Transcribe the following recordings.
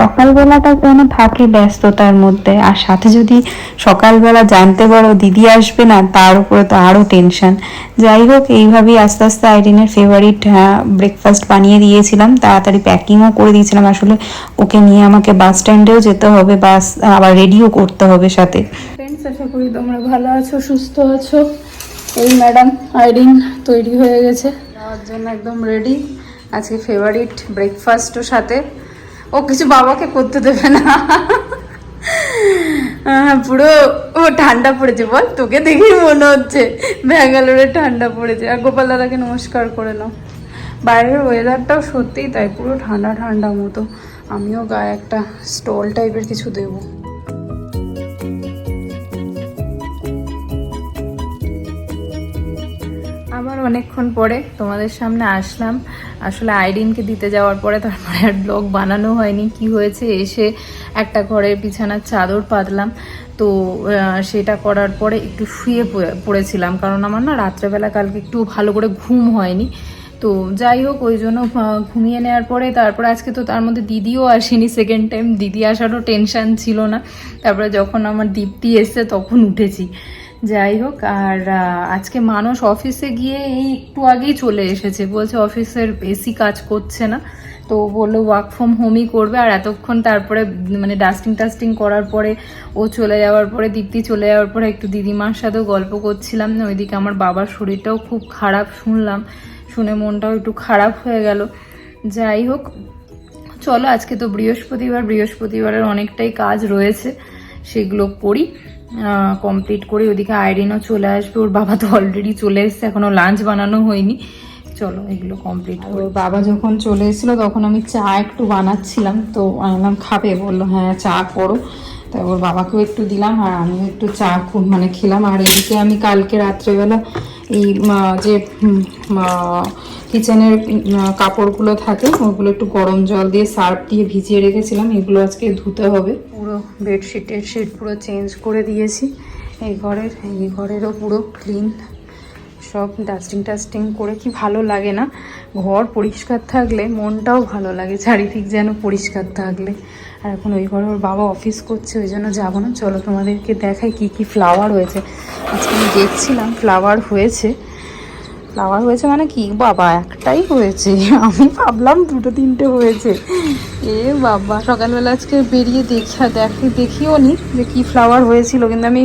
সকালবেলাটা যেন থাকে ব্যস্ততার মধ্যে, আর সাথে যদি সকালবেলা জানতে পারো দিদি আসবে না, তার উপরে তো আরো টেনশন। যাই হোক, এইভাবেই আস্তে আস্তে আইরিনের ফেভারিট ব্রেকফাস্ট বানিয়ে দিয়েছিলাম, তাড়াতাড়ি প্যাকিংও করে দিয়েছিলাম। আসলে ওকে নিয়ে আমাকে বাস স্ট্যান্ডেও যেতে হবে, বাস আবার রেডিও করতে হবে সাথে। ফ্রেন্ডস, আশা করি তোমরা ভালো আছো, সুস্থ আছো। এই ম্যাডাম আইরিন তৈরি হয়ে গেছে যাওয়ার জন্য, একদম রেডি। আজকে ফেভারিট ব্রেকফাস্টও সাথে। ও কিছু বাবাকে করতে দেবে না। পুরো ও ঠান্ডা পড়েছে, বল, তোকে দেখেই মনে হচ্ছে ব্যাঙ্গালোরে ঠান্ডা পড়েছে। আর গোপাল দাদাকে নমস্কার করে নাও। বাইরের ওয়েদারটাও সত্যিই তাই, পুরো ঠান্ডা ঠান্ডা মতো। আমিও গায়ে একটা স্টল টাইপের কিছু দেবো। আবার অনেকক্ষণ পরে তোমাদের সামনে আসলাম। আসলে আইরিনকে দিতে যাওয়ার পরে তারপরে আর ব্লগ বানানো হয়নি। কি হয়েছে, এসে একটা ঘরের বিছানার চাদর পাতলাম, তো সেটা করার পরে একটু শুয়ে পড়েছিলাম, কারণ আমার না রাত্রেবেলা কালকে একটু ভালো করে ঘুম হয়নি। তো যাই হোক, ওই জন্য ঘুমিয়ে নেওয়ার পরে তারপরে আজকে তো তার মধ্যে দিদিও আসেনি সেকেন্ড টাইম, দিদি আসারও টেনশান ছিল না। তারপরে যখন আমার দীপ্তি এসছে তখন উঠেছি। যাই হোক, আর আজকে মানুষ অফিসে গিয়ে এই একটু আগেই চলে এসেছে, বলছে অফিসের এসি কাজ করছে না, তো বললো ওয়ার্ক ফ্রম হোমই করবে। আর এতক্ষণ তারপরে মানে ডাস্টিং করার পরে ও চলে যাওয়ার পরে, দীপ্তি চলে যাওয়ার পরে একটু দিদিমার সাথেও গল্প করছিলাম। ওইদিকে আমার বাবার শরীরটাও খুব খারাপ শুনলাম, শুনে মনটাও একটু খারাপ হয়ে গেল। যাই হোক, চলো আজকে তো বৃহস্পতিবারের অনেকটাই কাজ রয়েছে, সেগুলো করি, কমপ্লিট করি। ওদিকে আইরিনও চলে আসবে, ওর বাবা তো অলরেডি চলে এসছে, এখনো লাঞ্চ বানানো হয়নি। চলো এগুলো কমপ্লিট করি। ওর বাবা যখন চলে এসেছিলো তখন আমি চা একটু বানাচ্ছিলাম, তো আনলাম খাবে, বললো হ্যাঁ চা করো। তাই ওর বাবাকেও একটু দিলাম, আর আমিও একটু চা খেলাম। আর এদিকে আমি কালকে রাত্রেবেলা এই যে কিচেনের কাপড়গুলো থাকে ওগুলো একটু গরম জল দিয়ে সার্ফ দিয়ে ভিজিয়ে রেখেছিলাম, এগুলো আজকে ধুতে হবে। পুরো বেডশিটের শিট পুরো চেঞ্জ করে দিয়েছি। এই ঘরেরও পুরো ক্লিন, সব ডাস্টিং করে। কি ভালো লাগে না, ঘর পরিষ্কার থাকলে মনটাও ভালো লাগে, চারিদিক যেন পরিষ্কার থাকলে। আর এখন ওই ঘরে ওর বাবা অফিস করছে, ওই জন্য যাবো না। চলো তোমাদেরকে দেখাই কি ফ্লাওয়ার হয়েছে। আজকে আমি দেখছিলাম ফ্লাওয়ার হয়েছে মানে কি বাবা, একটাই হয়েছে, আমি ভাবলাম 2-3টে হয়েছে। এ বাবা, সকালবেলা আজকে বেরিয়ে দেখিও নি যে কি ফ্লাওয়ার হয়েছিল, কিন্তু আমি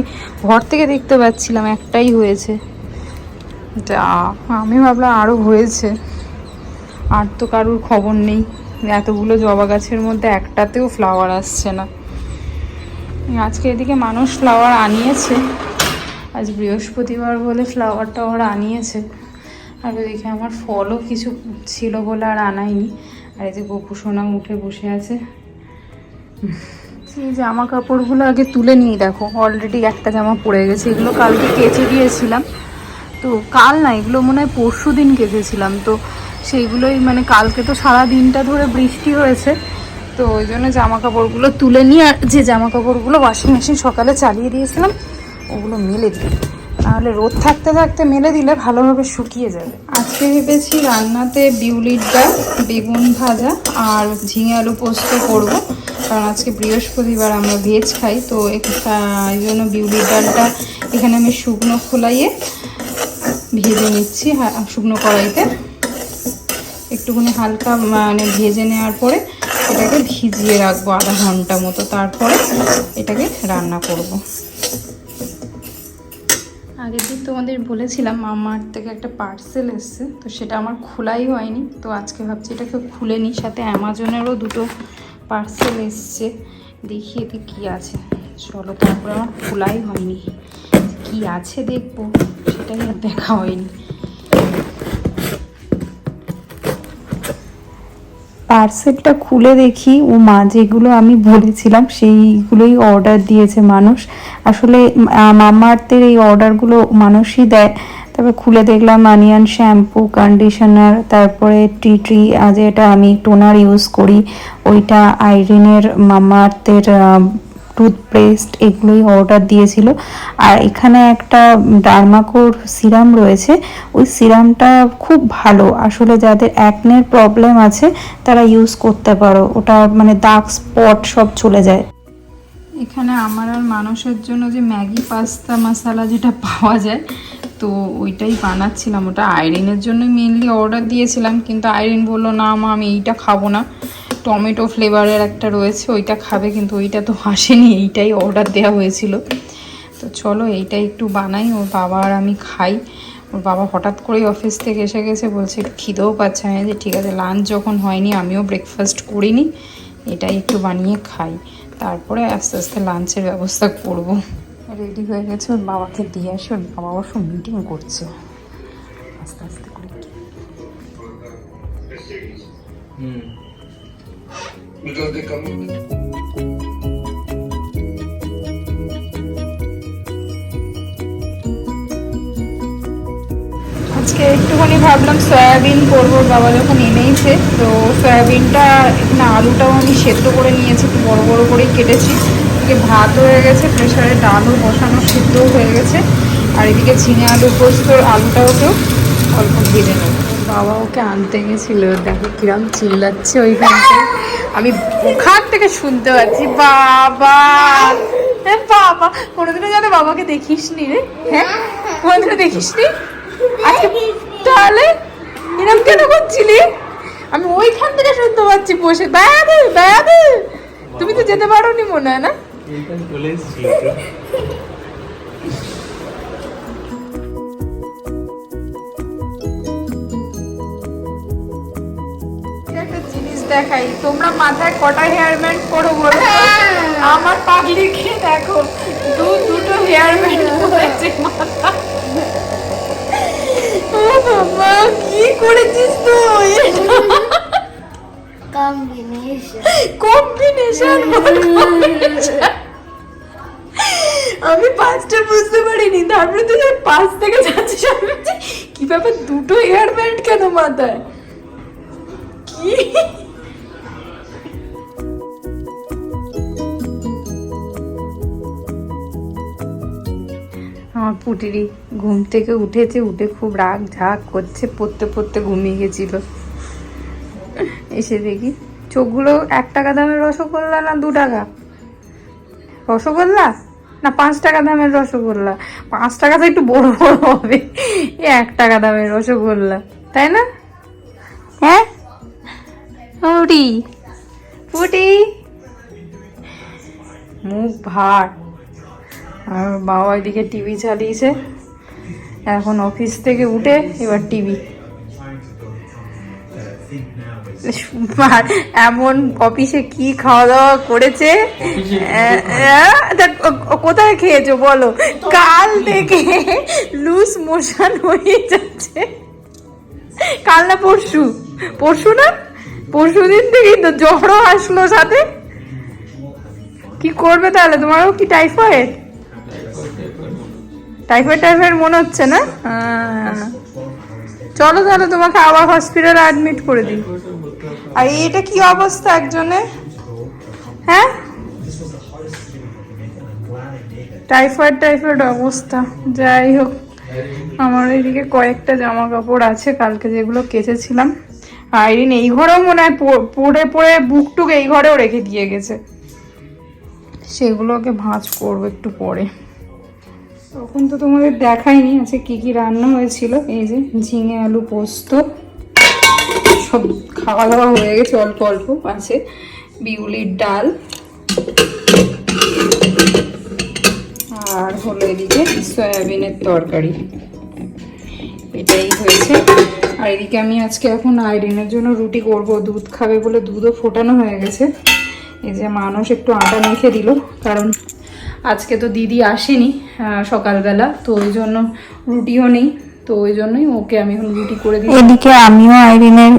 ঘর থেকে দেখতে পাচ্ছিলাম একটাই হয়েছে। যা, আমি ভাবলাম আরও হয়েছে, আর তো কারুর খবর নেই। এতগুলো জবা গাছের মধ্যে একটাতেও ফ্লাওয়ার আসছে না। আজকে এদিকে মানুষ ফ্লাওয়ার আনিয়েছে, আজ বৃহস্পতিবার বলে ফ্লাওয়ার টাওয়ার আনিয়েছে। আর ওইদিকে আমার ফলও কিছু ছিল বলে আর আনাইনি। আর এই যে গপু সোনা উঠে বসে আছে। এই জামা কাপড়গুলো আগে তুলে নিই, দেখো অলরেডি একটা জামা পড়ে গেছে। এগুলো কালকে কেচে দিয়েছিলাম, তো কাল না, এগুলো মনে হয় পরশু দিন কেচেছিলাম। তো সেইগুলোই মানে কালকে তো সারা দিনটা ধরে বৃষ্টি হয়েছে, তো ওই জন্য জামা কাপড়গুলো তুলে নিয়ে, আর যে জামা কাপড়গুলো ওয়াশিং মেশিন সকালে চালিয়ে দিয়েছিলাম ওগুলো মেলে দিই, নাহলে রোদ থাকতে থাকতে মেলে দিলে ভালোভাবে শুকিয়ে যাবে। আজকে ভেবেছি রান্নাতে বিউলির ডাল, বেগুন ভাজা আর ঝিঙে আলু পোস্ত করব, কারণ আজকে বৃহস্পতিবার আমরা ভেজ খাই। তো এই জন্য বিউলির ডালটা এখানে আমি শুকনো খোলাইয়ে ভেজে নিচ্ছি, শুকনো কড়াইতে একটুখানি হালকা মানে ভেজে নেওয়ার পরে এটাকে ভিজিয়ে রাখবো আধা ঘন্টা মতো, তারপরে এটাকে রান্না করব। আগের দিন তোমাদের বলেছিলাম মামার থেকে একটা পার্সেল এসছে, তো সেটা আমার খোলাই হয়নি। তো আজকে ভাবছি এটাকে খুলে নিই, সাথে অ্যামাজনেরও 2টো পার্সেল এসছে, দেখি এতে কী আছে। চলো, তারপরে আমার খোলাই হয়নি, কি আছে দেখবো, সেটাই আর দেখা হয়নি। পার্সেলটা খুলে দেখি ও মা যেগুলো আমি বলেছিলাম সেইগুলোই অর্ডার দিয়েছে মানুষ। আসলে মামাআর্থের এই অর্ডারগুলো মানুষই দেয়। তারপরে খুলে দেখলাম অনিয়ন শ্যাম্পু, কন্ডিশনার, তারপরে টি যেটা আমি টোনার ইউজ করি, ওইটা আইরিনের মামাআর্থের টুথপেস্ট এগুলোই অর্ডার দিয়েছিল। আর এখানে একটা ডার্মাকোর সিরাম রয়েছে, ওই সিরামটা খুব ভালো, আসলে যাদের অ্যাকনের প্রবলেম আছে তারা ইউজ করতে পারো, ওটা মানে দাগ স্পট সব চলে যায়। এখানে আমার আর মানুষের জন্য যে ম্যাগি পাস্তা মশলা যেটা পাওয়া যায়, তো ওইটাই বানাচ্ছিলাম। ওটা আইরিনের জন্য মেনলি অর্ডার দিয়েছিলাম, কিন্তু আইরিন বললো না মা আমি এইটা খাবো না, টমেটো ফ্লেভারের একটা রয়েছে ওইটা খাবে, কিন্তু ওইটা তো আসেনি, এইটাই অর্ডার দেওয়া হয়েছিল। তো চলো এইটাই একটু বানাই, ওর বাবা আর আমি খাই। ওর বাবা হঠাৎ করেই অফিস থেকে এসে গেছে, বলছে একটু খিদেও পাচ্ছে। আমি যে ঠিক আছে, লাঞ্চ যখন হয়নি আমিও ব্রেকফাস্ট করিনি, এটাই একটু বানিয়ে খাই, তারপরে আস্তে আস্তে লাঞ্চের ব্যবস্থা করব। রেডি হয়ে গেছে, ওর বাবাকে দিয়ে আসে, ওর বাবা অবশ্য মিটিং করছে, আস্তে আস্তে করে। আজকে একটুখানি ভাবলাম সয়াবিন করবো, বাবা যখন এনেইছে। তো সয়াবিনটা এখানে আলুটাও আমি সেদ্ধ করে নিয়েছি, একটু বড় বড় করেই কেটেছি। এদিকে ভাত হয়ে গেছে, প্রেশারে ডালও বসানো, সেদ্ধও হয়ে গেছে। আর এদিকে ঝিঙে আলু পোস্ত, আলুটাওকেও অল্প ভেজে নেব। বাবা ওকে আনতে গেছিল, দেখো কিরম চিল্লাচ্ছে ওইখানটা, আমি ওখান থেকে শুনতে পাচ্ছি বাবা বাবা। কোনোদিনও যেন বাবাকে দেখিস নি রে, হ্যাঁ কোনোদিনও দেখিস নি, তাহলে এরকম কেন করছিলি? আমি ওইখান থেকে শুনতে পাচ্ছি বসে, বায়াদে বায়াদে। তুমি তো যেতে পারো নি মনে হয় না? একটা জিনিস দেখাই, তোমরা মাথায় কটা হেয়ার ব্যান্ড করো বলো? আমার পাগলিকে দেখো, দুটো হেয়ার ব্যান্ড করেছে মাথা। ও বাবা কি করেছিস তুই? কম্বিনেশন আমি পাঁচটা বুঝতে পারিনি, তারপরে তুই পাঁচ থেকে যাচ্ছিস, কি ব্যাপার দুটো হেয়ার ব্যান্ড কেন মাথায়? কি আমার পুটিরি ঘুম থেকে উঠেছে, উঠে খুব রাগ ঝাগ করছে, পড়তে পড়তে ঘুমিয়ে গেছিল। এসে দেখি চোখগুলো 1 টাকা দামের রসগোল্লা না 2 টাকা রসগোল্লা না 5 টাকা দামের রসগোল্লা। 5 টাকা তো একটু বড় বড় হবে, 1 টাকা দামের রসগোল্লা, তাই না? হ্যাঁ পুটি পুটি মুখ ভার। আর বাবা এদিকে টিভি চালিয়েছে, এখন অফিস থেকে উঠে এবার টিভি। এমন অফিসে কি খাওয়া দাওয়া করেছে, কোথায় খেয়েছো বলো? কাল থেকে লুজ মোশন হয়ে যাচ্ছে। কাল না পরশু, পরশু না পরশু দিন থেকেই তো জ্বরও আসলো সাথে। কি করবে তাহলে? তোমারও কি টাইফয়েড? টাইফয়েড মনে হচ্ছে না? চলো তাহলে তোমাকে আবার হসপিটালে অ্যাডমিট করে দিই। আর এটা কি অবস্থা একজনের, হ্যাঁ টাইফয়েড অবস্থা। যাই হোক, আমার এইদিকে কয়েকটা জামা কাপড় আছে কালকে যেগুলো কেচেছিলাম। আইরিন এই ঘরেও মনে হয় পড়ে পড়ে বুকটুক এই ঘরেও রেখে দিয়ে গেছে, সেগুলোকে ভাঁজ করবো একটু পরে। তখন তো তোমাদের দেখাইনি আছে কি কি রান্না হয়েছিল। এই যে ঝিঙে আলু পোস্ত, সব খাওয়া দাওয়া হয়ে গেছে, অল্প অল্প আছে। বিউলির ডাল, আর হলো এদিকে সয়াবিনের তরকারি, এটাই হয়েছে। আর এদিকে আমি আজকে এখন আইরিনের জন্য রুটি করব, দুধ খাবে বলে দুধও ফোটানো হয়ে গেছে। এই যে মানুষ একটু আটা মেখে দিল, কারণ আজকে তো দিদি আসেনি সকালবেলা, তো ওই জন্য রুটিও নেই, তো ওই জন্যই ওকে আমি এখন রুটি করে দিই। এদিকে আমিও আইরিনের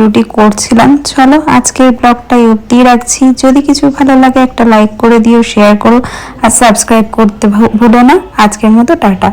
রুটি করছিলাম। চলো আজকের ব্লগটা অবধি রাখছি, যদি কিছু ভালো লাগে একটা লাইক করে দিও, শেয়ার করো আর সাবস্ক্রাইব করতে ভুলো না। আজকের মতো টাটা।